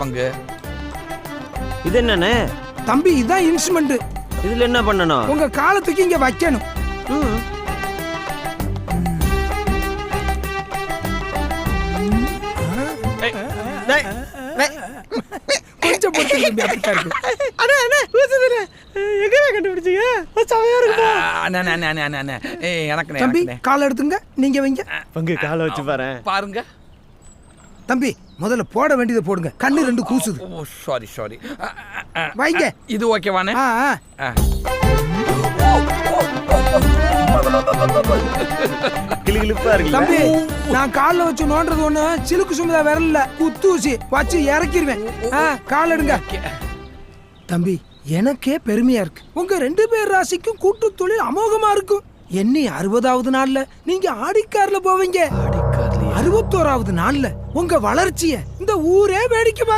பங்கு. இது என்னண்ணே? தம்பி இதான் இன்ஸ்ட்ருமெண்ட். இதுல என்ன பண்ணணும்? உங்க காலத்துக்கு இங்க வைக்கணும். கொஞ்சம் பொறுத்து தம்பி, அப்படித்தான் இருக்கு. எனக்கு தம்பி காலை எடுத்துங்க, நீங்க வைங்க. பங்கு காலை வச்சு பாரு. பாருங்க தம்பி முதல்ல போட வேண்டியதை போடுங்க, கண்ணு ரெண்டு கூசுது. ஓ சாரி வைங்க. இது ஓகேவானே? கிளிகிளிப்பா இருக்கு தம்பி நான் கால்ல வச்சு நோண்டது ஒண்ணு சிலுக்கு சுமதா விரல்ல குத்தூசி வச்சு இறக்கிடுவேன். கால் எடுங்க. தம்பி எனக்கே பெருமையா இருக்கு, உங்க 2 பேர் ராசிக்கும் கூட்டு தொழில் அமோகமா இருக்கும். என்னை 60வது நாள்ல நீங்க ஆடிக்கார்ல போவீங்க, 61வது நாள்ல உங்க வளர்ச்சிய இந்த ஊரே வேடிக்கை